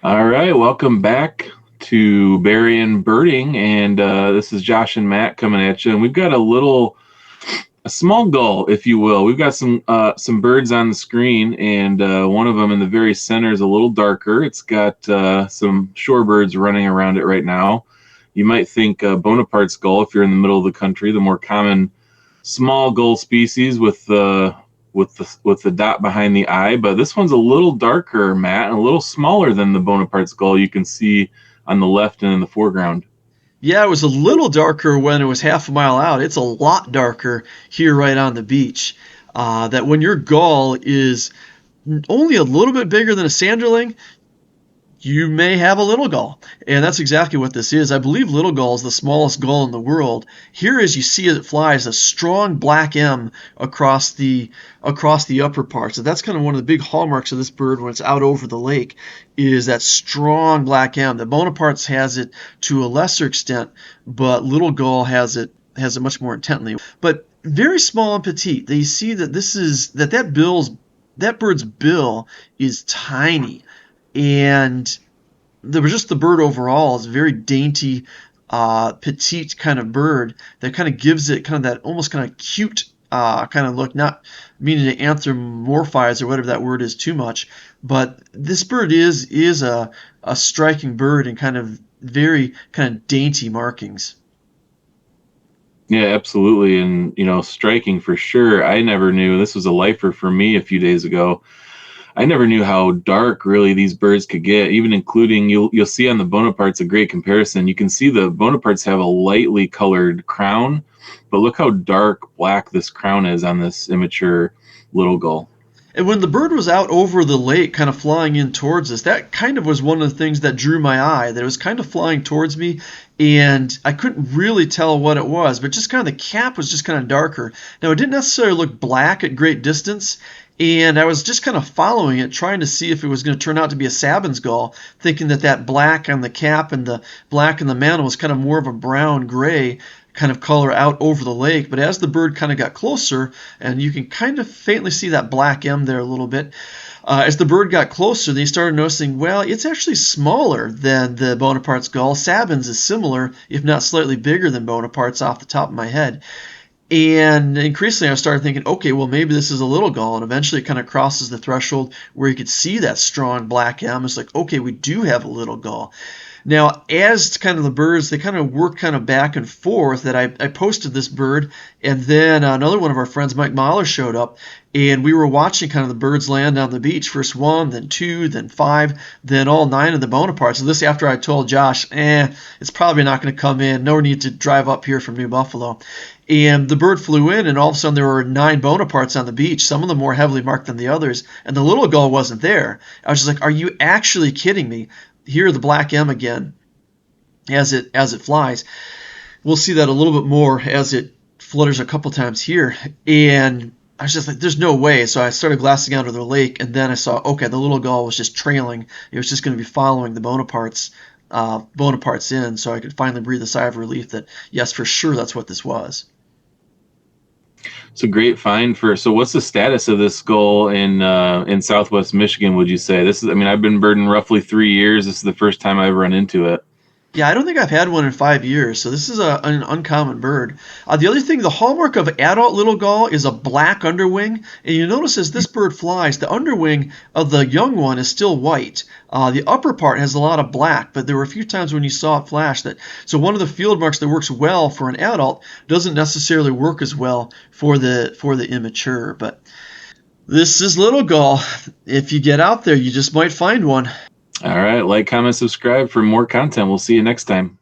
All right, welcome back to Berrien Birding, and this is Josh and Matt coming at you. And we've got a small gull, if you will. We've got some birds on the screen, and one of them in the very center is a little darker. It's got some shorebirds running around it right now. You might think Bonaparte's gull if you're in the middle of the country, the more common small gull species with the dot behind the eye, but this one's a little darker, Matt, and a little smaller than the Bonaparte's gull you can see on the left and in the foreground. Yeah, it was a little darker when it was half a mile out. It's a lot darker here right on the beach. That when your gull is only a little bit bigger than a sanderling, you may have a little gull. And that's exactly what this is. I believe little gull is the smallest gull in the world. Here, as you see as it flies, a strong black M across the upper part. So that's kind of one of the big hallmarks of this bird when it's out over the lake, is that strong black M. The Bonaparte's has it to a lesser extent, but little gull has it much more intently. But very small and petite. You see that that bird's bill is tiny. And the bird overall is a very dainty, petite kind of bird that kind of gives it kind of that almost kind of cute kind of look, not meaning to anthropomorphize or whatever that word is too much, but this bird is a striking bird and kind of very kind of dainty markings. Yeah, absolutely, and striking for sure. I never knew this was a lifer for me a few days ago. I never knew how dark really these birds could get, even including you'll see on the Bonapartes a great comparison. You can see the Bonapartes have a lightly colored crown, but look how dark black this crown is on this immature little gull. And when the bird was out over the lake, kind of flying in towards us, that kind of was one of the things that drew my eye, that it was kind of flying towards me, and I couldn't really tell what it was, but just kind of the cap was just kind of darker. Now, it didn't necessarily look black at great distance, and I was just kind of following it, trying to see if it was going to turn out to be a Sabin's gull, thinking that black on the cap and the black in the mantle was kind of more of a brown-gray kind of color out over the lake. But as the bird kind of got closer, and you can kind of faintly see that black M there a little bit, as the bird got closer, they started noticing, well, it's actually smaller than the Bonaparte's gull. Sabin's is similar, if not slightly bigger than Bonaparte's off the top of my head. And increasingly, I started thinking, okay, well, maybe this is a little gull. And eventually, it kind of crosses the threshold where you could see that strong black M. It's like, okay, we do have a little gull. Now, as kind of the birds, they kind of work kind of back and forth, that I posted this bird, and then another one of our friends, Mike Mahler, showed up, and we were watching kind of the birds land on the beach. First one, then two, then five, then all nine of the Bonapartes. So this after I told Josh, it's probably not going to come in. No need to drive up here from New Buffalo. And the bird flew in, and all of a sudden there were 9 Bonapartes on the beach, some of them more heavily marked than the others, and the little gull wasn't there. I was just like, are you actually kidding me? Here, the black M again, as it flies. We'll see that a little bit more as it flutters a couple times here. And I was just like, there's no way. So I started glassing out of the lake, and then I saw, okay, the little gull was just trailing. It was just going to be following the Bonapartes in, so I could finally breathe a sigh of relief that, yes, for sure, that's what this was. It's a great find so what's the status of this gull in Southwest Michigan, would you say? I've been birding roughly 3 years. This is the first time I've run into it. Yeah, I don't think I've had one in 5 years, so this is an uncommon bird. The other thing, the hallmark of adult little gull is a black underwing, and you notice as this bird flies, the underwing of the young one is still white. The upper part has a lot of black, but there were a few times when you saw it flash that. So one of the field marks that works well for an adult doesn't necessarily work as well for the immature. But this is little gull. If you get out there, you just might find one. All right, like, comment, subscribe for more content. We'll see you next time.